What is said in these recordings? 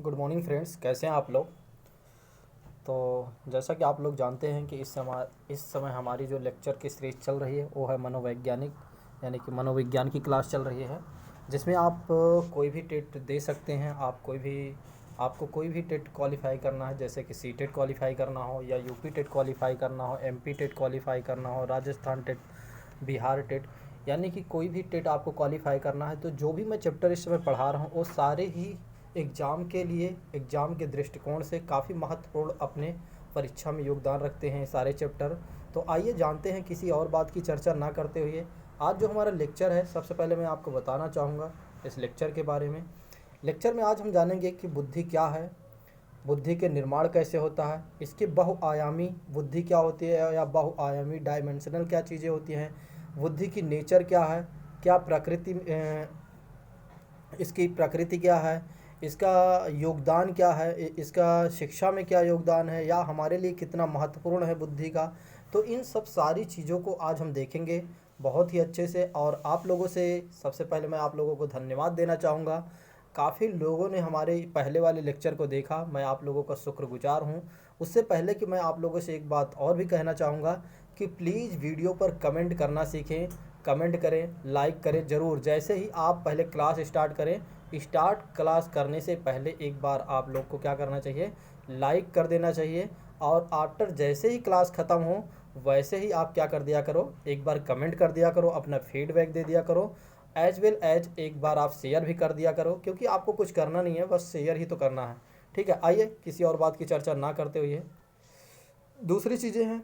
Good morning friends, कैसे हैं आप लोग। तो जैसा कि आप लोग जानते हैं कि इस समय हमारी जो लेक्चर की सीरीज चल रही है वो है मनोवैज्ञानिक, यानी कि मनोविज्ञान की क्लास चल रही है, जिसमें आप कोई भी टेट दे सकते हैं। आपको कोई भी टेट क्वालिफाई करना है, जैसे कि सी टेट क्वालिफाई करना हो या यूपी टेट क्वालिफाई करना हो, एमपी टेट क्वालिफाई करना हो, राजस्थान टेट, बिहार टेट, यानी कि कोई भी टेट आपको क्वालिफाई करना है। तो जो भी मैं चैप्टर इस समय पढ़ा रहा हूँ वो सारे ही एग्ज़ाम के दृष्टिकोण से काफ़ी महत्वपूर्ण अपने परीक्षा में योगदान रखते हैं सारे चैप्टर। तो आइए जानते हैं, किसी और बात की चर्चा ना करते हुए आज जो हमारा लेक्चर है, सबसे पहले मैं आपको बताना चाहूँगा इस लेक्चर के बारे में। लेक्चर में आज हम जानेंगे कि बुद्धि क्या है, बुद्धि के निर्माण कैसे होता है, इसकी बहुआयामी बुद्धि क्या होती है या बहुआयामी डायमेंशनल क्या चीज़ें होती हैं, बुद्धि की नेचर क्या है, क्या इसकी प्रकृति क्या है, इसका योगदान क्या है, इसका शिक्षा में क्या योगदान है या हमारे लिए कितना महत्वपूर्ण है बुद्धि का। तो इन सब सारी चीज़ों को आज हम देखेंगे बहुत ही अच्छे से। और आप लोगों से सबसे पहले मैं आप लोगों को धन्यवाद देना चाहूँगा। काफ़ी लोगों ने हमारे पहले वाले लेक्चर को देखा, मैं आप लोगों का शुक्रगुजार हूँ। उससे पहले कि मैं आप लोगों से एक बात और भी कहना चाहूँगा कि प्लीज़ वीडियो पर कमेंट करना सीखें, कमेंट करें, लाइक करें ज़रूर। जैसे ही आप पहले क्लास स्टार्ट करें, स्टार्ट क्लास करने से पहले एक बार आप लोग को क्या करना चाहिए, लाइक कर देना चाहिए। और आफ्टर जैसे ही क्लास ख़त्म हो वैसे ही आप क्या कर दिया करो, एक बार कमेंट कर दिया करो, अपना फीडबैक दे दिया करो, एज वेल एज एक बार आप शेयर भी कर दिया करो, क्योंकि आपको कुछ करना नहीं है, बस शेयर ही तो करना है। ठीक है, आइए किसी और बात की चर्चा ना करते हुए दूसरी चीज़ें हैं।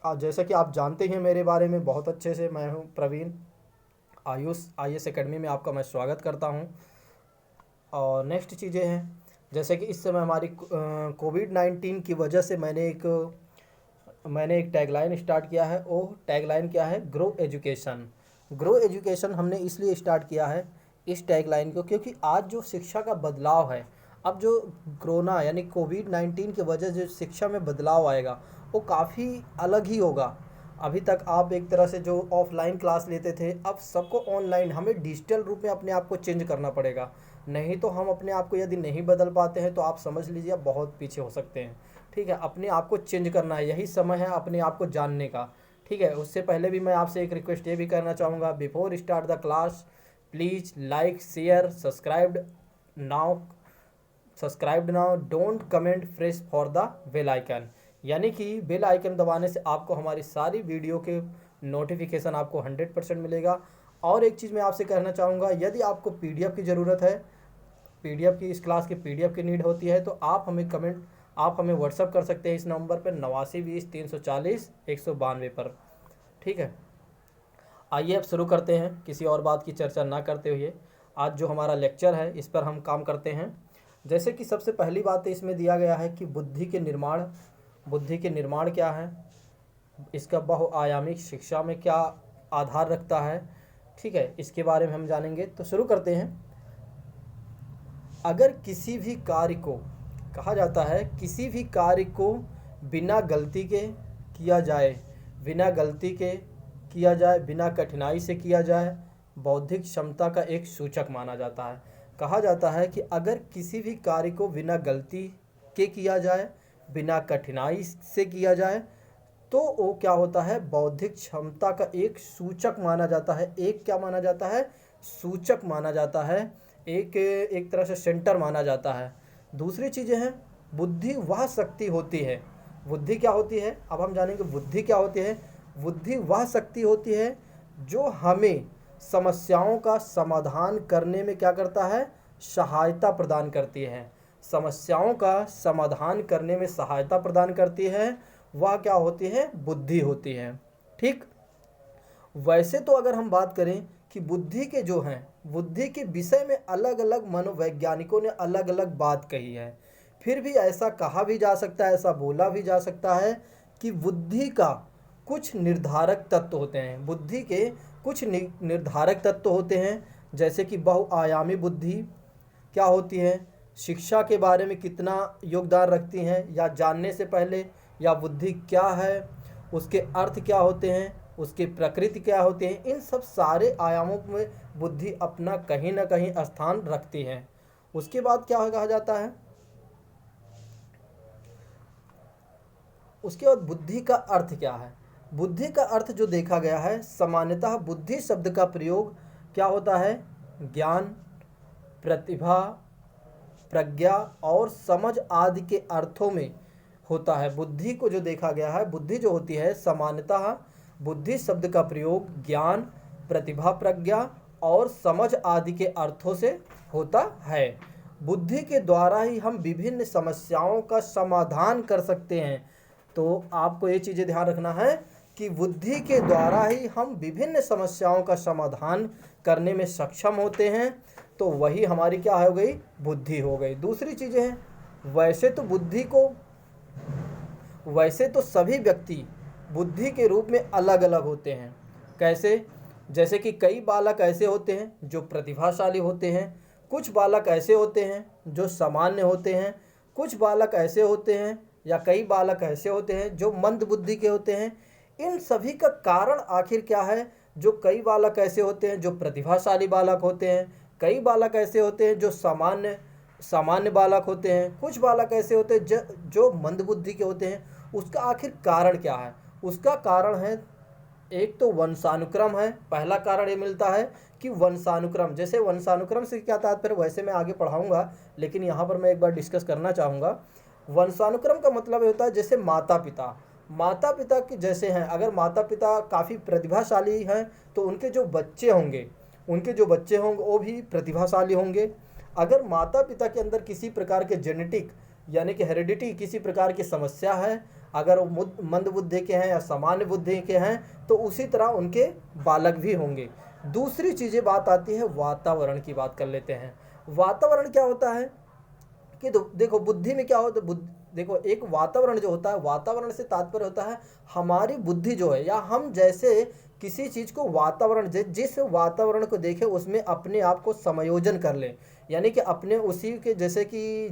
जैसा कि आप जानते हैं मेरे बारे में बहुत अच्छे से, मैं हूं प्रवीण। आयुष IAS एकेडमी में आपका मैं स्वागत करता हूं। और नेक्स्ट चीज़ें हैं, जैसे कि इस समय हमारी कोविड-19 की वजह से मैंने एक टैगलाइन स्टार्ट किया है। वो टैगलाइन क्या है, ग्रो एजुकेशन। ग्रो एजुकेशन हमने इसलिए स्टार्ट किया है इस टैगलाइन को, क्योंकि आज जो शिक्षा का बदलाव है, अब जो कोरोना यानी कोविड-19 की वजह से शिक्षा में बदलाव आएगा वो काफ़ी अलग ही होगा। अभी तक आप एक तरह से जो ऑफलाइन क्लास लेते थे, अब सबको ऑनलाइन, हमें डिजिटल रूप में अपने आप को चेंज करना पड़ेगा। नहीं तो हम अपने आप को यदि नहीं बदल पाते हैं तो आप समझ लीजिए आप बहुत पीछे हो सकते हैं। ठीक है, अपने आप को चेंज करना है, यही समय है अपने आप को जानने का। ठीक है, उससे पहले भी मैं आपसे एक रिक्वेस्ट ये भी करना चाहूँगा, before start the class please like share now subscribed now, don't comment, press for the bell icon. यानी कि बेल आइकन दबाने से आपको हमारी सारी वीडियो के नोटिफिकेशन आपको 100% मिलेगा। और एक चीज़ मैं आपसे कहना चाहूँगा, यदि आपको PDF की ज़रूरत है, PDF की, इस क्लास की PDF की नीड होती है, तो आप हमें व्हाट्सअप कर सकते हैं इस नंबर पर 8920 340 192 पर। ठीक है, आइए अब शुरू करते हैं किसी और बात की चर्चा ना करते हुए। आज जो हमारा लेक्चर है इस पर हम काम करते हैं। जैसे कि सबसे पहली बात इसमें दिया गया है कि बुद्धि के निर्माण क्या है, इसका बहुआयामिक शिक्षा में क्या आधार रखता है। ठीक है, इसके बारे में हम जानेंगे। तो शुरू करते हैं। अगर किसी भी कार्य को, कहा जाता है किसी भी कार्य को बिना गलती के किया जाए, बिना कठिनाई से किया जाए, बौद्धिक क्षमता का एक सूचक माना जाता है। कहा जाता है कि अगर किसी भी कार्य को बिना गलती के किया जाए, बिना कठिनाई से किया जाए, तो वो क्या होता है, बौद्धिक क्षमता का एक सूचक माना जाता है। एक क्या माना जाता है, सूचक माना जाता है, एक तरह से सेंटर माना जाता है। दूसरी चीज़ें हैं, बुद्धि वह शक्ति होती है। बुद्धि क्या होती है, अब हम जानेंगे बुद्धि क्या होती है। बुद्धि वह शक्ति होती है जो हमें समस्याओं का समाधान करने में क्या करता है, सहायता प्रदान करती है। समस्याओं का समाधान करने में सहायता प्रदान करती है, वह क्या होती है, बुद्धि होती है। ठीक, वैसे तो अगर हम बात करें कि बुद्धि के जो हैं, बुद्धि के विषय में अलग अलग मनोवैज्ञानिकों ने अलग अलग बात कही है। फिर भी ऐसा कहा भी जा सकता है, ऐसा बोला भी जा सकता है कि बुद्धि का कुछ निर्धारक तत्व होते हैं। बुद्धि के कुछ निर्धारक तत्व होते हैं, जैसे कि बहुआयामी बुद्धि क्या होती है, शिक्षा के बारे में कितना योगदान रखती हैं, या जानने से पहले, या बुद्धि क्या है, उसके अर्थ क्या होते हैं, उसकी प्रकृति क्या होती है, इन सब सारे आयामों में बुद्धि अपना कहीं ना कहीं स्थान रखती है। उसके बाद क्या कहा जाता है, उसके बाद बुद्धि का अर्थ क्या है। बुद्धि का अर्थ जो देखा गया है, सामान्यतः बुद्धि शब्द का प्रयोग क्या होता है, ज्ञान, प्रतिभा, प्रज्ञा और समझ आदि के अर्थों में होता है। बुद्धि को जो देखा गया है, बुद्धि जो होती है सामान्यतः बुद्धि शब्द का प्रयोग ज्ञान, प्रतिभा, प्रज्ञा और समझ आदि के अर्थों से होता है। बुद्धि के द्वारा ही हम विभिन्न समस्याओं का समाधान कर सकते हैं। तो आपको ये चीज़ें ध्यान रखना है कि बुद्धि के द्वारा ही हम विभिन्न समस्याओं का समाधान करने में सक्षम होते हैं। तो वही हमारी क्या हो गई, बुद्धि हो गई। दूसरी चीज़ें हैं, वैसे तो सभी व्यक्ति बुद्धि के रूप में अलग अलग होते हैं। कैसे, जैसे कि कई बालक ऐसे होते हैं जो प्रतिभाशाली होते हैं, कुछ बालक ऐसे होते हैं जो सामान्य होते हैं, कुछ बालक ऐसे होते हैं या कई बालक ऐसे होते हैं जो मंद बुद्धि के होते हैं। इन सभी का कारण आखिर क्या है, जो कई बालक ऐसे होते हैं जो प्रतिभाशाली बालक होते हैं, कई बालक ऐसे होते हैं जो सामान्य बालक होते हैं, कुछ बालक ऐसे होते हैं जो मंद बुद्धि के होते हैं। उसका आखिर कारण क्या है, उसका कारण है एक तो वंशानुक्रम है। पहला कारण ये मिलता है कि वंशानुक्रम, जैसे वंशानुक्रम से क्या तात्पर्य वैसे मैं आगे पढ़ाऊंगा, लेकिन यहाँ पर मैं एक बार डिस्कस करना चाहूँगा। वंशानुक्रम का मतलब ये होता है जैसे माता पिता के जैसे हैं, अगर माता पिता काफ़ी प्रतिभाशाली हैं तो उनके जो बच्चे होंगे वो भी प्रतिभाशाली होंगे। अगर माता पिता के अंदर किसी प्रकार के जेनेटिक यानी कि हेरिडिटी किसी प्रकार की समस्या है, अगर वो मंद बुद्धि के हैं या सामान्य बुद्धि के हैं, तो उसी तरह उनके बालक भी होंगे। दूसरी चीज़ें बात आती है वातावरण की, बात कर लेते हैं। वातावरण क्या होता है कि देखो बुद्धि में क्या होता है, देखो एक वातावरण जो होता है, वातावरण से तात्पर्य होता है हमारी बुद्धि जो है, या हम जैसे किसी चीज़ को वातावरण जिस वातावरण को देखें उसमें अपने आप को समायोजन कर लें, यानी कि अपने उसी के जैसे कि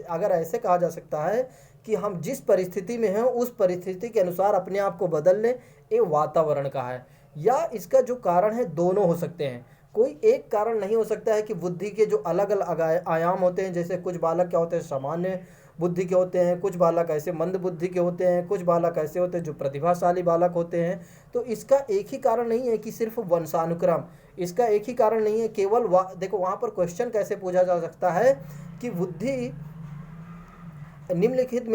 अगर ऐसे कहा जा सकता है कि हम जिस परिस्थिति में हैं उस परिस्थिति के अनुसार अपने आप को बदल लें, ये वातावरण का है। या इसका जो कारण है दोनों हो सकते हैं, कोई एक कारण नहीं हो सकता है कि बुद्धि के जो अलग अलग आयाम होते हैं, जैसे कुछ बालक क्या होते हैं सामान्य बुद्धि के होते हैं, कुछ बालक ऐसे मंद बुद्धि के होते हैं, कुछ बालक ऐसे होते हैं जो प्रतिभाशाली बालक होते हैं। तो इसका एक ही कारण नहीं है कि सिर्फ वंशानुक्रम, इसका एक ही कारण नहीं है केवल देखो वहाँ पर क्वेश्चन कैसे पूछा जा सकता है कि बुद्धि निम्नलिखित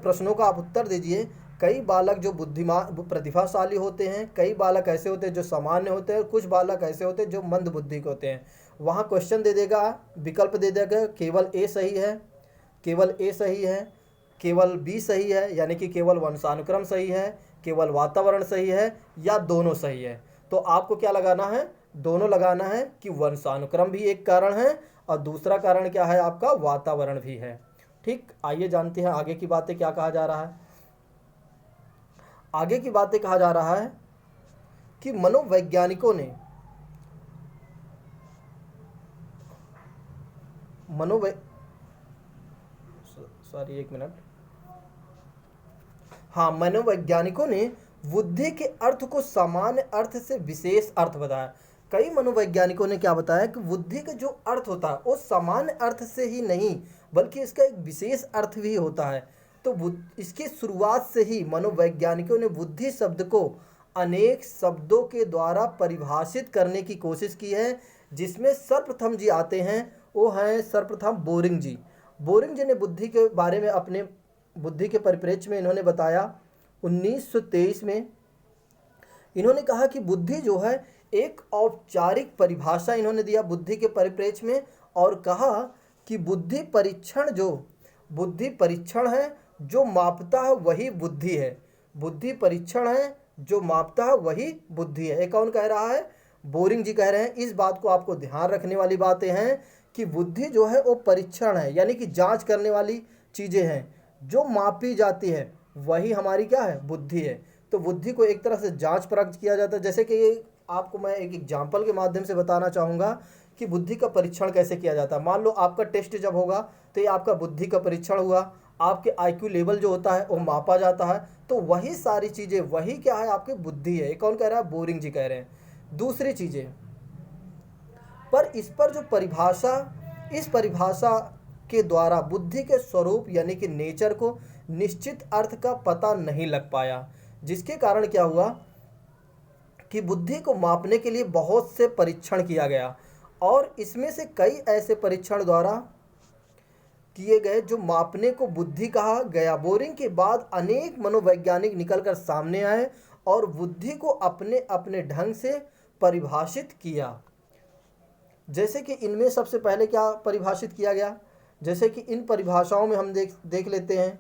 प्रश्नों का आप उत्तर दीजिए। कई बालक जो बुद्धिमान प्रतिभाशाली होते हैं, कई बालक ऐसे होते हैं जो सामान्य होते हैं, कुछ बालक ऐसे होते हैं जो मंद बुद्धि के होते हैं। वहाँ क्वेश्चन दे देगा, विकल्प दे देगा, केवल ए सही है, केवल बी सही है, यानी कि केवल वंशानुक्रम सही है, केवल वातावरण सही है, या दोनों सही है। तो आपको क्या लगाना है, दोनों लगाना है कि वंशानुक्रम भी एक कारण है और दूसरा कारण क्या है आपका, वातावरण भी है। ठीक, आइए जानते हैं आगे की बातें क्या कहा जा रहा है। आगे की बातें कहा जा रहा है कि मनोवैज्ञानिकों ने मनोवैज्ञानिकों ने बुद्धि के अर्थ को सामान्य अर्थ से विशेष अर्थ बताया। कई मनोवैज्ञानिकों ने क्या बताया कि बुद्धि का जो अर्थ होता है वो सामान्य अर्थ से ही नहीं बल्कि इसका एक विशेष अर्थ भी होता है। तो इसकी शुरुआत से ही मनोवैज्ञानिकों ने बुद्धि शब्द को अनेक शब्दों के द्वारा परिभाषित करने की कोशिश की है, जिसमें सर्वप्रथम जी आते हैं, वो हैं सर्वप्रथम बोरिंग जी ने बुद्धि के बारे में अपने बुद्धि के परिप्रेक्ष्य में इन्होंने बताया 1923 में। इन्होंने कहा कि बुद्धि जो है एक औपचारिक परिभाषा इन्होंने दिया बुद्धि के परिप्रेक्ष्य में, और कहा कि बुद्धि परीक्षण है जो मापता है वही बुद्धि है। बुद्धि परीक्षण है जो मापता है वही बुद्धि है। ये कौन कह रहा है, बोरिंग जी कह रहे हैं। इस बात को आपको ध्यान रखने वाली बातें हैं कि बुद्धि जो है वो परीक्षण है, यानी कि जांच करने वाली चीज़ें हैं, जो मापी जाती है वही हमारी क्या है, बुद्धि है। तो बुद्धि को एक तरह से जांच परख किया जाता है। जैसे कि आपको मैं एक एग्जाम्पल के माध्यम से बताना चाहूँगा कि बुद्धि का परीक्षण कैसे किया जाता है। मान लो आपका टेस्ट जब होगा तो ये आपका बुद्धि का परीक्षण हुआ, आपके IQ लेवल जो होता है वो मापा जाता है, तो वही सारी चीज़ें वही क्या है आपकी बुद्धि है। ये कौन कह रहा है, बोरिंग जी कह रहे हैं। दूसरी चीज़ें पर इस पर जो परिभाषा, इस परिभाषा के द्वारा बुद्धि के स्वरूप यानी कि नेचर को निश्चित अर्थ का पता नहीं लग पाया, जिसके कारण क्या हुआ कि बुद्धि को मापने के लिए बहुत से परीक्षण किया गया और इसमें से कई ऐसे परीक्षण द्वारा किए गए जो मापने को बुद्धि कहा गया। बोरिंग के बाद अनेक मनोवैज्ञानिक निकलकर सामने आए और बुद्धि को अपने अपने ढंग से परिभाषित किया। जैसे कि इनमें सबसे पहले क्या परिभाषित किया गया, जैसे कि इन परिभाषाओं में हम देख लेते हैं,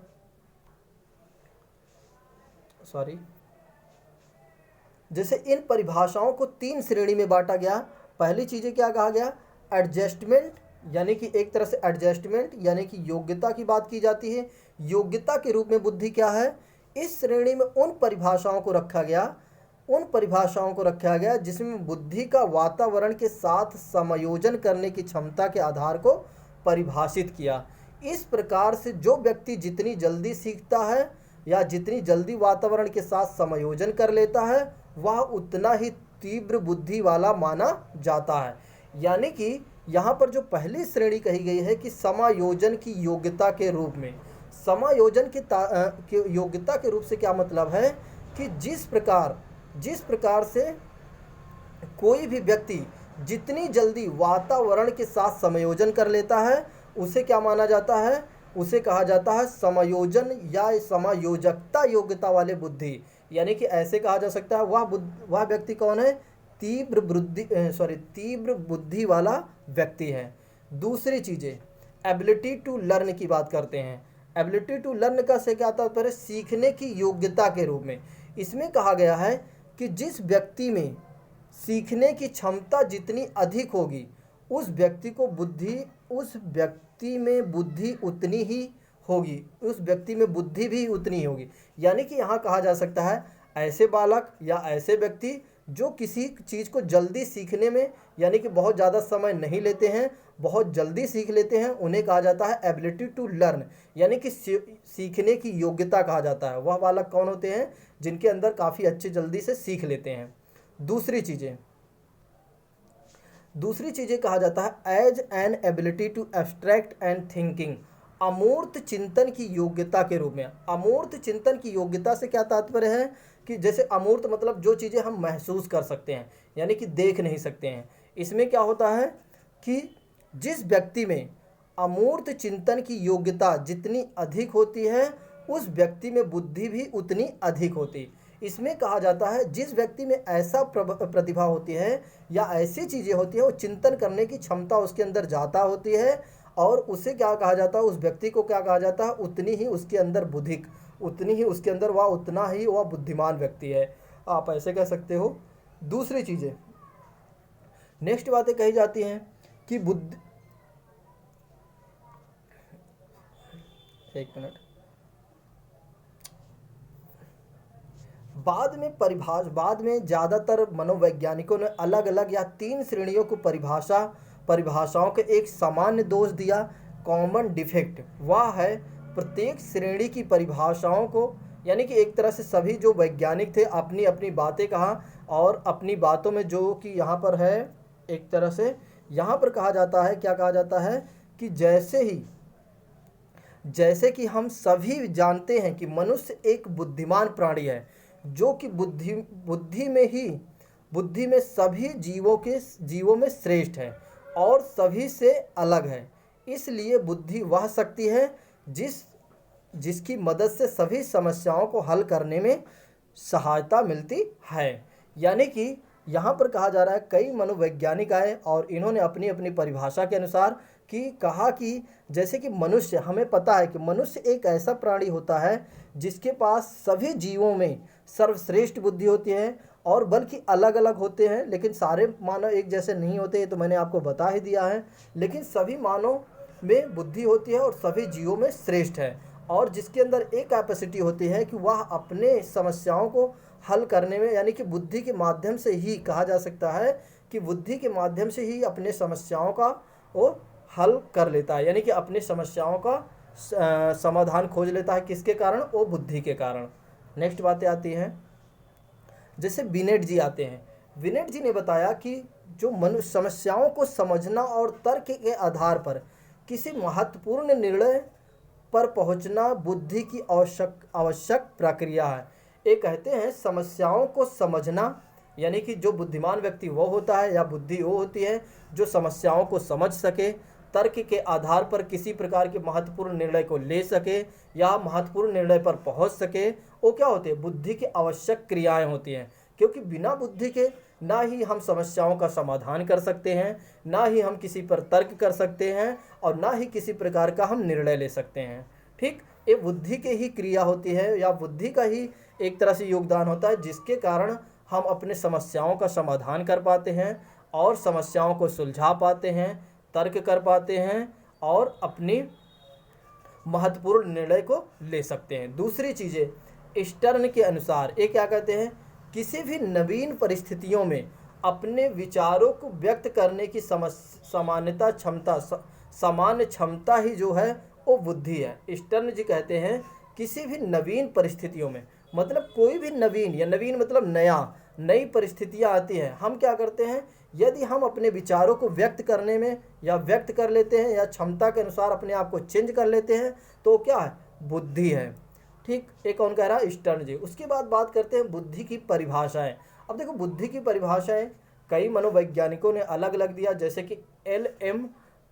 जैसे इन परिभाषाओं को 3 श्रेणी में बांटा गया। पहली चीज़ें क्या कहा गया, एडजस्टमेंट, यानी कि एक तरह से एडजस्टमेंट यानी कि योग्यता की बात की जाती है। योग्यता के रूप में बुद्धि क्या है, इस श्रेणी में उन परिभाषाओं को रखा गया जिसमें बुद्धि का वातावरण के साथ समायोजन करने की क्षमता के आधार को परिभाषित किया। इस प्रकार से जो व्यक्ति जितनी जल्दी सीखता है या जितनी जल्दी वातावरण के साथ समायोजन कर लेता है वह उतना ही तीव्र बुद्धि वाला माना जाता है। यानी कि यहाँ पर जो पहली श्रेणी कही गई है कि समायोजन की योग्यता के रूप में, समायोजन की योग्यता के रूप से क्या मतलब है कि जिस प्रकार से कोई भी व्यक्ति जितनी जल्दी वातावरण के साथ समायोजन कर लेता है उसे क्या माना जाता है, उसे कहा जाता है समायोजन या समायोजकता योग्यता वाले बुद्धि। यानी कि ऐसे कहा जा सकता है वह व्यक्ति कौन है, तीव्र बुद्धि वाला व्यक्ति है। दूसरी चीज़ें एबिलिटी टू लर्न की बात करते हैं। एबिलिटी टू लर्न का से क्या तात्पर्य, सीखने की योग्यता के रूप में। इसमें कहा गया है कि जिस व्यक्ति में सीखने की क्षमता जितनी अधिक होगी उस व्यक्ति में बुद्धि उतनी ही होगी, उस व्यक्ति में बुद्धि भी उतनी ही होगी। यानी कि यहाँ कहा जा सकता है ऐसे बालक या ऐसे व्यक्ति जो किसी चीज़ को जल्दी सीखने में यानी कि बहुत ज़्यादा समय नहीं लेते हैं, बहुत जल्दी सीख लेते हैं, उन्हें कहा जाता है एबिलिटी टू लर्न, यानी कि सीखने की योग्यता कहा जाता है। वह बालक कौन होते हैं, जिनके अंदर काफ़ी अच्छे जल्दी से सीख लेते हैं। दूसरी चीज़ें कहा जाता है as an ability to abstract and thinking, अमूर्त चिंतन की योग्यता के रूप में। अमूर्त चिंतन की योग्यता से क्या तात्पर्य है कि जैसे अमूर्त मतलब जो चीज़ें हम महसूस कर सकते हैं यानी कि देख नहीं सकते हैं। इसमें क्या होता है कि जिस व्यक्ति में अमूर्त चिंतन की योग्यता जितनी अधिक होती है उस व्यक्ति में बुद्धि भी उतनी अधिक होती। इसमें कहा जाता है जिस व्यक्ति में ऐसा प्रतिभा होती है या ऐसी चीज़ें होती है, वो चिंतन करने की क्षमता उसके अंदर ज़्यादा होती है और उसे क्या कहा जाता है, उस व्यक्ति को क्या कहा जाता है, उतनी ही उसके अंदर उतना ही वह बुद्धिमान व्यक्ति है, आप ऐसे कह सकते हो। दूसरी चीज़ें नेक्स्ट बातें कही जाती हैं कि बाद में ज़्यादातर मनोवैज्ञानिकों ने अलग अलग या 3 श्रेणियों को परिभाषाओं के एक सामान्य दोष दिया, कॉमन डिफेक्ट। वह है प्रत्येक श्रेणी की परिभाषाओं को, यानी कि एक तरह से सभी जो वैज्ञानिक थे अपनी अपनी बातें कहा और अपनी बातों में जो कि यहाँ पर है एक तरह से यहाँ पर कहा जाता है, क्या कहा जाता है कि जैसे कि हम सभी जानते हैं कि मनुष्य एक बुद्धिमान प्राणी है जो कि बुद्धि में सभी जीवों में श्रेष्ठ है और सभी से अलग है। इसलिए बुद्धि वह शक्ति है जिसकी मदद से सभी समस्याओं को हल करने में सहायता मिलती है। यानी कि यहाँ पर कहा जा रहा है कई मनोवैज्ञानिक आए और इन्होंने अपनी अपनी परिभाषा के अनुसार कहा कि जैसे कि मनुष्य, हमें पता है कि मनुष्य एक ऐसा प्राणी होता है जिसके पास सभी जीवों में सर्वश्रेष्ठ बुद्धि होती है और बल्कि अलग अलग होते हैं, लेकिन सारे मानव एक जैसे नहीं होते, ये तो मैंने आपको बता ही दिया है। लेकिन सभी मानव में बुद्धि होती है और सभी जीवों में श्रेष्ठ है और जिसके अंदर एक कैपेसिटी होती है कि वह अपने समस्याओं को हल करने में, यानी कि बुद्धि के माध्यम से ही कहा जा सकता है कि बुद्धि के माध्यम से ही अपने समस्याओं का वो हल कर लेता है, यानी कि अपनी समस्याओं का समाधान खोज लेता है। किसके कारण? वो बुद्धि के कारण। नेक्स्ट बातें आती हैं, जैसे बिनेट जी आते हैं। बिनेट जी ने बताया कि जो मनुष्य समस्याओं को समझना और तर्क के आधार पर किसी महत्वपूर्ण निर्णय पर पहुंचना बुद्धि की आवश्यक प्रक्रिया है। ये कहते हैं समस्याओं को समझना, यानी कि जो बुद्धिमान व्यक्ति वो होता है या बुद्धि वो होती है जो समस्याओं को समझ सके, तर्क के आधार पर किसी प्रकार के महत्वपूर्ण निर्णय को ले सके या महत्वपूर्ण निर्णय पर पहुंच सके। वो क्या होते हैं? बुद्धि की आवश्यक क्रियाएं होती हैं, क्योंकि बिना बुद्धि के ना ही हम समस्याओं का समाधान कर सकते हैं, ना ही हम किसी पर तर्क कर सकते हैं और ना ही किसी प्रकार का हम निर्णय ले सकते हैं। ठीक, ये बुद्धि के ही क्रिया होती है या बुद्धि का ही एक तरह से योगदान होता है, जिसके कारण हम अपने समस्याओं का समाधान कर पाते हैं और समस्याओं को सुलझा पाते हैं, तर्क कर पाते हैं और अपनी महत्वपूर्ण निर्णय को ले सकते हैं। दूसरी चीज़ें स्टर्न के अनुसार ये क्या कहते हैं? किसी भी नवीन परिस्थितियों में अपने विचारों को व्यक्त करने की सामान्य क्षमता ही जो है वो बुद्धि है। स्टर्न जी कहते हैं किसी भी नवीन परिस्थितियों में, मतलब कोई भी नवीन, या नवीन मतलब नई परिस्थितियां आती हैं, हम क्या करते हैं? यदि हम अपने विचारों को व्यक्त करने में या व्यक्त कर लेते हैं या क्षमता के अनुसार अपने आप को चेंज कर लेते हैं, तो क्या है? बुद्धि है। ठीक, एक कौन कह रहा है? स्टर्न जी। उसके बाद बात करते हैं बुद्धि की परिभाषाएं। अब देखो, बुद्धि की परिभाषाएं कई मनोवैज्ञानिकों ने अलग अलग दिया, जैसे कि L.M.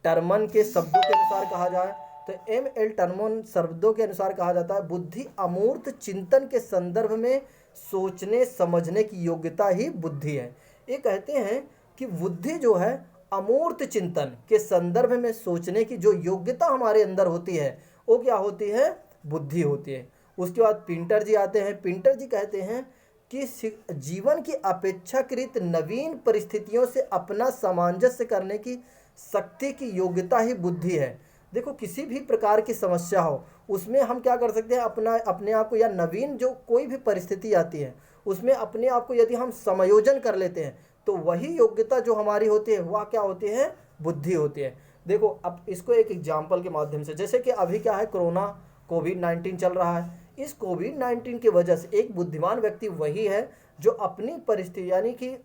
टर्मन के शब्दों के अनुसार कहा जाए तो M.L. टर्मन शब्दों के अनुसार कहा जाता है बुद्धि अमूर्त चिंतन के संदर्भ में सोचने समझने की योग्यता ही बुद्धि है। ये कहते हैं कि बुद्धि जो है अमूर्त चिंतन के संदर्भ में सोचने की जो योग्यता हमारे अंदर होती है वो क्या होती है? बुद्धि होती है। उसके बाद पिंटर जी आते हैं। पिंटर जी कहते हैं कि जीवन की अपेक्षाकृत नवीन परिस्थितियों से अपना सामंजस्य करने की शक्ति की योग्यता ही बुद्धि है। देखो, किसी भी प्रकार की समस्या हो उसमें हम क्या कर सकते हैं? अपने आप को, या नवीन जो कोई भी परिस्थिति आती है उसमें अपने आप को यदि हम समायोजन कर लेते हैं तो वही योग्यता जो हमारी होती है वह क्या होती है? बुद्धि होती है। देखो, अब इसको एक एग्जाम्पल के माध्यम से, जैसे कि अभी क्या है, कोविड-19 चल रहा है। इस कोविड-19 की वजह से एक बुद्धिमान व्यक्ति वही है जो अपनी परिस्थिति, यानी कि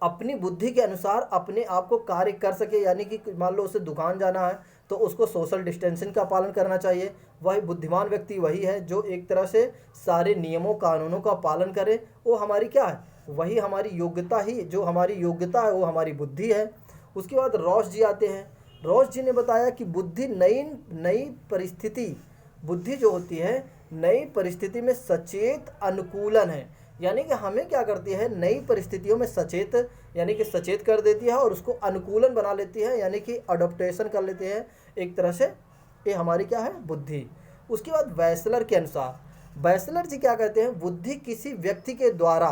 अपनी बुद्धि के अनुसार अपने आप को कार्य कर सके। यानी कि मान लो उसे दुकान जाना है तो उसको सोशल डिस्टेंसिंग का पालन करना चाहिए। वही बुद्धिमान व्यक्ति वही है जो एक तरह से सारे नियमों कानूनों का पालन करे। वो हमारी क्या है? वही हमारी योग्यता ही, जो हमारी योग्यता है वो हमारी बुद्धि है। उसके बाद रॉस जी आते हैं। रॉस जी ने बताया कि बुद्धि जो होती है नई परिस्थिति में सचेत अनुकूलन है। यानी कि हमें क्या करती है? नई परिस्थितियों में सचेत कर देती है और उसको अनुकूलन बना लेती है, यानी कि अडोप्टेशन कर लेती है एक तरह से। ये हमारी क्या है? बुद्धि। उसके बाद वैसलर के अनुसार, वैसलर जी क्या कहते हैं? बुद्धि किसी व्यक्ति के द्वारा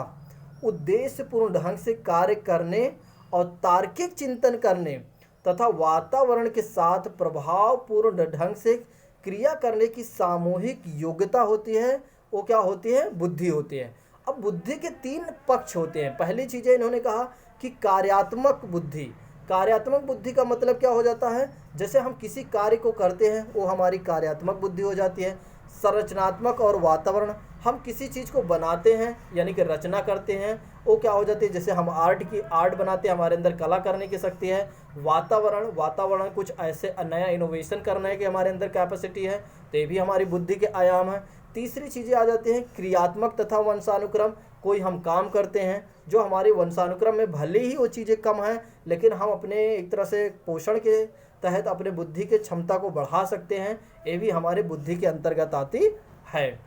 उद्देश्यपूर्ण ढंग से कार्य करने और तार्किक चिंतन करने तथा वातावरण के साथ प्रभावपूर्ण ढंग से क्रिया करने की सामूहिक योग्यता होती है। वो क्या होती है? बुद्धि होती है। अब बुद्धि के 3 पक्ष होते हैं। पहली चीज़ें इन्होंने कहा कि कार्यात्मक बुद्धि। कार्यात्मक बुद्धि का मतलब क्या हो जाता है? जैसे हम किसी कार्य को करते हैं वो हमारी कार्यात्मक बुद्धि हो जाती है। संरचनात्मक और वातावरण, हम किसी चीज़ को बनाते हैं यानी कि रचना करते हैं, वो क्या हो जाती है? जैसे हम आर्ट बनाते हैं, हमारे अंदर कला करने की शक्ति है। वातावरण कुछ ऐसे नया इनोवेशन करने की हमारे अंदर कैपेसिटी है, तो ये भी हमारी बुद्धि के आयाम है। तीसरी चीज़ें आ जाती हैं क्रियात्मक तथा वंशानुक्रम। कोई हम काम करते हैं जो हमारे वंशानुक्रम में भले ही वो चीज़ें कम हैं, लेकिन हम अपने एक तरह से पोषण के तहत अपने बुद्धि की क्षमता को बढ़ा सकते हैं। ये भी हमारे बुद्धि के अंतर्गत आती है।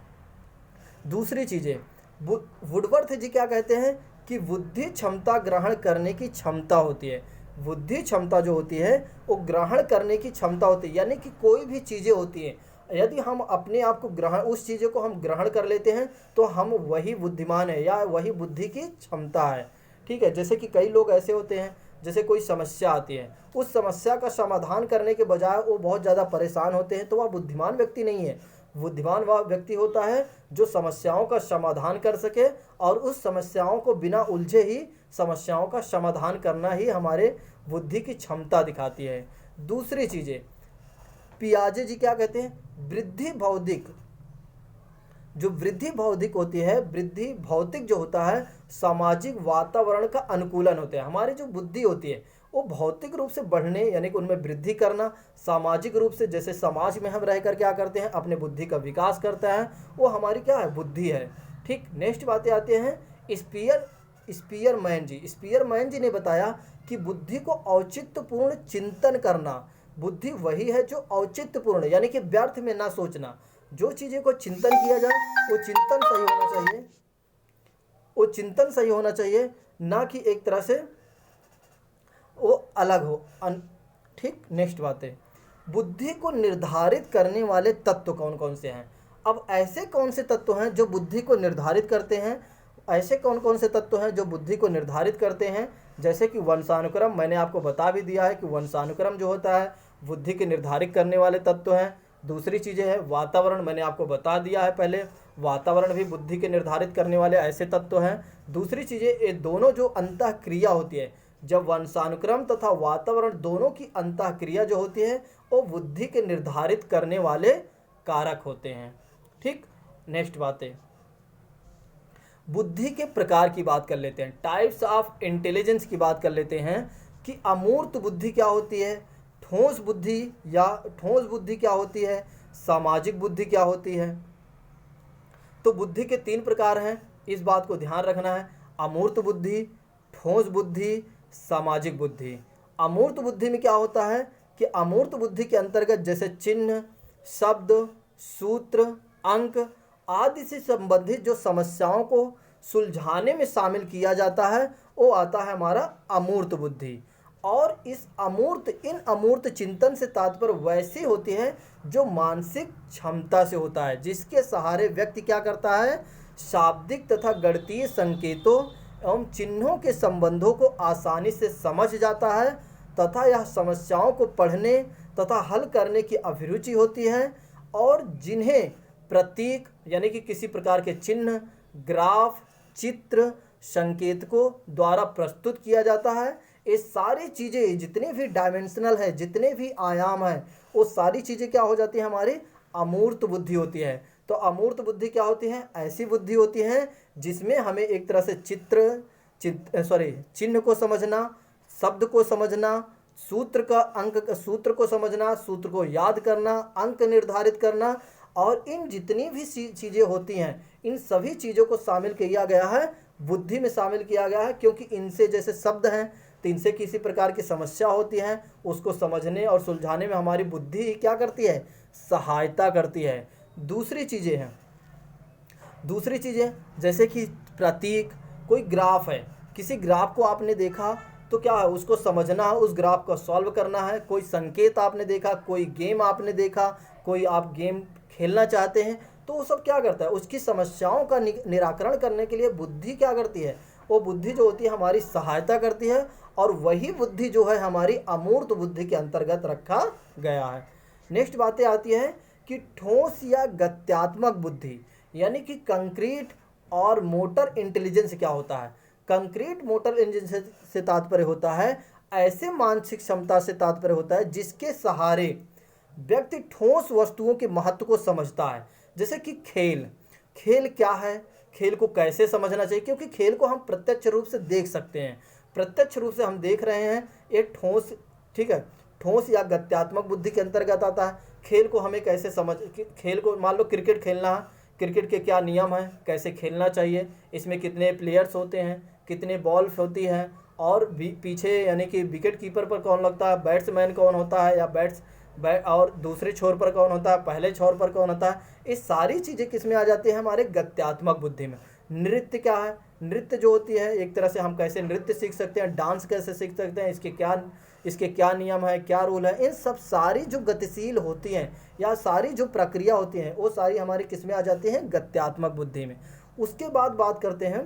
दूसरी चीज़ें, वुडवर्थ जी क्या कहते हैं कि बुद्धि क्षमता ग्रहण करने की क्षमता होती है। बुद्धि क्षमता जो होती है वो ग्रहण करने की क्षमता होती है, यानी कि कोई भी चीज़ें होती हैं यदि हम अपने आप को उस चीज़ों को हम ग्रहण कर लेते हैं तो हम वही बुद्धिमान है या वही बुद्धि की क्षमता है। ठीक है, जैसे कि कई लोग ऐसे होते हैं, जैसे कोई समस्या आती है, उस समस्या का समाधान करने के बजाय वो बहुत ज़्यादा परेशान होते हैं, तो वह बुद्धिमान व्यक्ति नहीं है। बुद्धिमान वह व्यक्ति होता है जो समस्याओं का समाधान कर सके, और उस समस्याओं को बिना उलझे ही समस्याओं का समाधान करना ही हमारे बुद्धि की क्षमता दिखाती है। दूसरी चीज़ें, पियाजे जी क्या कहते हैं? जो वृद्धि बौद्धिक होती है, वृद्धि भौतिक जो होता है सामाजिक वातावरण का अनुकूलन होता है। हमारी जो बुद्धि होती है वो भौतिक रूप से बढ़ने यानी कि उनमें वृद्धि करना, सामाजिक रूप से जैसे समाज में हम रहकर क्या करते हैं अपने बुद्धि का विकास करता है, वो हमारी क्या है बुद्धि है। ठीक, नेक्स्ट बातें आते हैं स्पीयरमैन जी ने बताया कि बुद्धि को औचित्यपूर्ण चिंतन करना, बुद्धि वही है जो औचित्यपूर्ण यानी कि व्यर्थ में ना सोचना, जो चीज़ें को चिंतन किया जाए वो चिंतन सही होना चाहिए, वो चिंतन सही होना चाहिए, ना कि एक तरह से वो अलग हो। ठीक, नेक्स्ट बात है बुद्धि को निर्धारित करने वाले तत्व कौन कौन से हैं। अब ऐसे कौन से तत्व हैं जो बुद्धि को निर्धारित करते हैं, ऐसे कौन कौन से तत्व हैं जो बुद्धि को निर्धारित करते हैं। जैसे कि वंशानुक्रम, मैंने आपको बता भी दिया है कि वंशानुक्रम जो होता है बुद्धि के निर्धारित करने वाले तत्व हैं। दूसरी चीज़ें हैं वातावरण, मैंने आपको बता दिया है पहले, वातावरण भी बुद्धि के निर्धारित करने वाले ऐसे तत्व हैं। दूसरी चीज़ें ये दोनों जो अंतःक्रिया होती है, जब वंशानुक्रम तथा वातावरण दोनों की अंतःक्रिया जो होती है वो बुद्धि के निर्धारित करने वाले कारक होते हैं। ठीक, नेक्स्ट बात है बुद्धि के प्रकार की बात कर लेते हैं, टाइप्स ऑफ इंटेलिजेंस की बात कर लेते हैं कि अमूर्त बुद्धि क्या होती है, ठोस बुद्धि क्या होती है, सामाजिक बुद्धि क्या होती है। तो बुद्धि के 3 प्रकार हैं, इस बात को ध्यान रखना है, अमूर्त बुद्धि, ठोस बुद्धि, सामाजिक बुद्धि। अमूर्त बुद्धि में क्या होता है कि अमूर्त बुद्धि के अंतर्गत जैसे चिन्ह, शब्द, सूत्र, अंक आदि से संबंधित जो समस्याओं को सुलझाने में शामिल किया जाता है वो आता है हमारा अमूर्त बुद्धि। और इन अमूर्त चिंतन से तात्पर्य वैसी होती है जो मानसिक क्षमता से होता है, जिसके सहारे व्यक्ति क्या करता है शाब्दिक तथा गणितीय संकेतों एवं चिन्हों के संबंधों को आसानी से समझ जाता है तथा यह समस्याओं को पढ़ने तथा हल करने की अभिरुचि होती है, और जिन्हें प्रतीक यानी कि किसी प्रकार के चिन्ह, ग्राफ, चित्र, संकेतकों द्वारा प्रस्तुत किया जाता है। ये सारी चीज़ें जितने भी डायमेंशनल है, जितने भी आयाम हैं, वो सारी चीज़ें क्या हो जाती हैं हमारी अमूर्त बुद्धि होती है। तो अमूर्त बुद्धि क्या होती है, ऐसी बुद्धि होती है जिसमें हमें एक तरह से चिन्ह को समझना, शब्द को समझना, सूत्र को समझना, सूत्र को याद करना, अंक निर्धारित करना, और इन जितनी भी चीज़ें होती हैं इन सभी चीज़ों को शामिल किया गया है, बुद्धि में शामिल किया गया है। क्योंकि इनसे जैसे शब्द हैं तो इनसे किसी प्रकार की समस्या होती है, उसको समझने और सुलझाने में हमारी बुद्धि क्या करती है, सहायता करती है। दूसरी चीज़ें जैसे कि प्रतीक, कोई ग्राफ है, किसी ग्राफ को आपने देखा तो क्या है उसको समझना है, उस ग्राफ को सॉल्व करना है। कोई संकेत आपने देखा, कोई गेम आपने देखा, कोई आप गेम खेलना चाहते हैं, तो वो सब क्या करता है उसकी समस्याओं का निराकरण करने के लिए बुद्धि क्या करती है, वो बुद्धि जो होती है हमारी सहायता करती है, और वही बुद्धि जो है हमारी अमूर्त बुद्धि के अंतर्गत रखा गया है। नेक्स्ट बातें आती है कि ठोस या गत्यात्मक बुद्धि यानी कि कंक्रीट और मोटर इंटेलिजेंस क्या होता है। कंक्रीट मोटर इंटेलिजेंस से तात्पर्य होता है ऐसे मानसिक क्षमता से तात्पर्य होता है जिसके सहारे व्यक्ति ठोस वस्तुओं के महत्व को समझता है। जैसे कि खेल क्या है, खेल को कैसे समझना चाहिए, क्योंकि खेल को हम प्रत्यक्ष रूप से देख सकते हैं, प्रत्यक्ष रूप से हम देख रहे हैं, एक ठोस, ठीक है, ठोस या गत्यात्मक बुद्धि के अंतर्गत आता है। खेल को हमें कैसे खेल को मान लो क्रिकेट खेलना है, क्रिकेट के क्या नियम हैं, कैसे खेलना चाहिए, इसमें कितने प्लेयर्स होते हैं, कितने बॉल्स होती हैं, और पीछे यानी कि विकेट कीपर पर कौन लगता है, बैट्समैन कौन होता है, या और दूसरे छोर पर कौन होता है, पहले छोर पर कौन होता है, ये सारी चीज़ें किस में आ जाती हैं हमारे गत्यात्मक बुद्धि में। नृत्य क्या है, नृत्य जो होती है एक तरह से हम कैसे नृत्य सीख सकते हैं, डांस कैसे सीख सकते हैं, इसके क्या नियम है, क्या रूल है, इन सब सारी जो गतिशील होती हैं या सारी जो प्रक्रिया होती हैं वो सारी हमारी किस में आ जाती हैं, गत्यात्मक बुद्धि में। उसके बाद बात करते हैं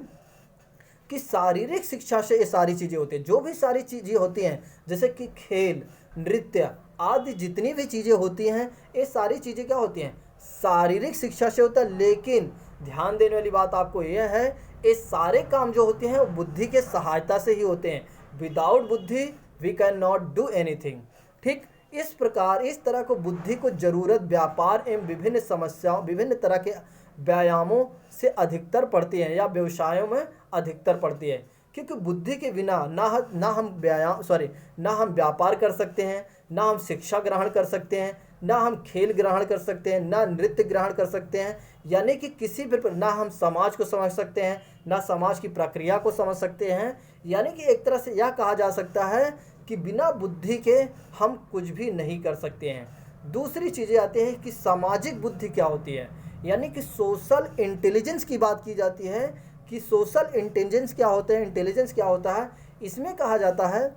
कि शारीरिक शिक्षा से ये सारी चीज़ें होती हैं, जो भी सारी चीज़ें होती हैं जैसे कि खेल, नृत्य आदि जितनी भी चीज़ें होती हैं ये सारी चीज़ें क्या होती हैं, शारीरिक शिक्षा से होता है। लेकिन ध्यान देने वाली बात आपको यह है ये सारे काम जो होते हैं वो बुद्धि के सहायता से ही होते हैं। विदाउट बुद्धि we can not do anything. ठीक, इस तरह को बुद्धि को जरूरत, व्यापार एवं विभिन्न समस्याओं, विभिन्न तरह के व्यायामों से अधिकतर पड़ती है या व्यवसायों में अधिकतर पड़ती है, क्योंकि बुद्धि के बिना ना हम व्यापार कर सकते हैं, ना हम शिक्षा ग्रहण कर सकते हैं, ना हम खेल ग्रहण कर सकते हैं, ना नृत्य ग्रहण कर सकते हैं, यानी कि किसी भी ना हम समाज को समझ सकते हैं, ना समाज की प्रक्रिया को समझ सकते हैं। यानी कि एक तरह से यह कहा जा सकता है कि बिना बुद्धि के हम कुछ भी नहीं कर सकते हैं। दूसरी चीज़ें आती हैं कि सामाजिक बुद्धि क्या होती है, यानी कि सोशल इंटेलिजेंस की बात की जाती है कि सोशल इंटेलिजेंस क्या होता है, इंटेलिजेंस क्या होता है। इसमें कहा जाता है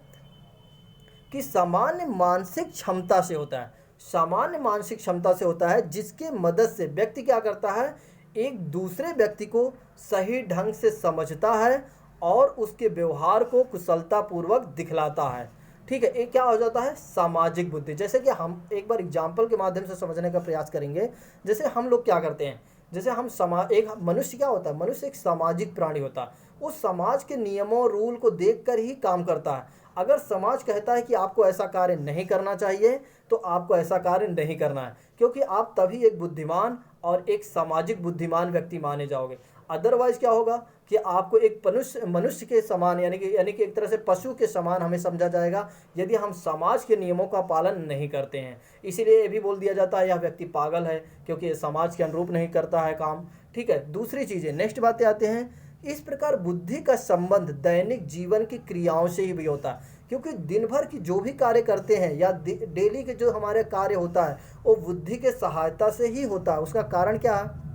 कि सामान्य मानसिक क्षमता से होता है, सामान्य मानसिक क्षमता से होता है, जिसके मदद से व्यक्ति क्या करता है, एक दूसरे व्यक्ति को सही ढंग से समझता है और उसके व्यवहार को कुशलतापूर्वक दिखलाता है। ठीक है, ये क्या हो जाता है, सामाजिक बुद्धि। जैसे कि हम एक बार एग्जाम्पल के माध्यम से समझने का प्रयास करेंगे। जैसे हम लोग क्या करते हैं, जैसे हम एक मनुष्य क्या होता है, मनुष्य एक सामाजिक प्राणी होता है। वो समाज के नियमों रूल को देखकर ही काम करता है। अगर समाज कहता है कि आपको ऐसा कार्य नहीं करना चाहिए, तो आपको ऐसा कार्य नहीं करना है, क्योंकि आप तभी एक बुद्धिमान और एक सामाजिक बुद्धिमान व्यक्ति माने जाओगे। अदरवाइज क्या होगा कि आपको एक मनुष्य के समान यानी कि एक तरह से पशु के समान हमें समझा जाएगा यदि हम समाज के नियमों का पालन नहीं करते हैं। इसीलिए ये भी बोल दिया जाता है यह व्यक्ति पागल है, क्योंकि ये समाज के अनुरूप नहीं करता है काम। ठीक है, दूसरी चीज़ें नेक्स्ट बातें आते हैं। इस प्रकार बुद्धि का संबंध दैनिक जीवन की क्रियाओं से ही भी होता है, क्योंकि दिन भर की जो भी कार्य करते हैं या डेली के जो हमारे कार्य होता है वो बुद्धि के सहायता से ही होता है। उसका कारण क्या है,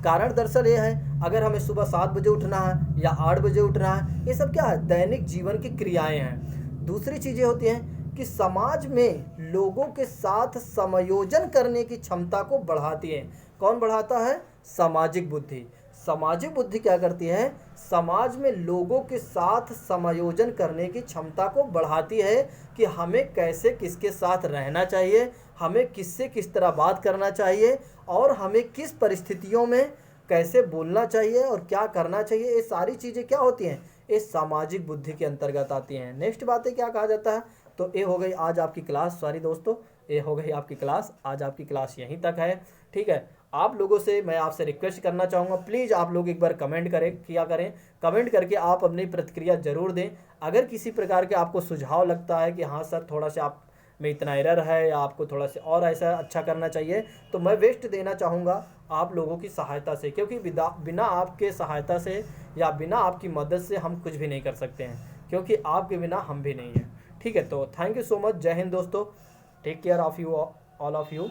कारण दरअसल ये है, अगर हमें सुबह 7 बजे उठना है या 8 बजे उठना है, ये सब क्या है, दैनिक जीवन की क्रियाएं हैं। दूसरी चीज़ें होती हैं कि समाज में लोगों के साथ समायोजन करने की क्षमता को बढ़ाती है। कौन बढ़ाता है, सामाजिक बुद्धि। सामाजिक बुद्धि क्या करती है, समाज में लोगों के साथ समायोजन करने की क्षमता को बढ़ाती है कि हमें कैसे किसके साथ रहना चाहिए, हमें किससे किस तरह बात करना चाहिए और हमें किस परिस्थितियों में कैसे बोलना चाहिए और क्या करना चाहिए। ये सारी चीज़ें क्या होती हैं, ये सामाजिक बुद्धि के अंतर्गत आती हैं। नेक्स्ट बातें क्या कहा जाता है, तो ये हो गई आज आपकी क्लास। सॉरी दोस्तों, ये हो गई आपकी क्लास। आज आपकी क्लास यहीं तक है। ठीक है, आप लोगों से मैं आपसे रिक्वेस्ट करना चाहूँगा, प्लीज़ आप लोग एक बार कमेंट करें। कमेंट करके आप अपनी प्रतिक्रिया ज़रूर दें। अगर किसी प्रकार के आपको सुझाव लगता है कि हाँ सर थोड़ा सा आप में इतना एरर है या आपको थोड़ा सा और ऐसा अच्छा करना चाहिए, तो मैं वेस्ट देना चाहूँगा आप लोगों की सहायता से, क्योंकि बिना आपके सहायता से या बिना आपकी मदद से हम कुछ भी नहीं कर सकते हैं, क्योंकि आपके बिना हम भी नहीं हैं। ठीक है, तो थैंक यू सो मच। जय हिंद दोस्तों, take care of you all of you.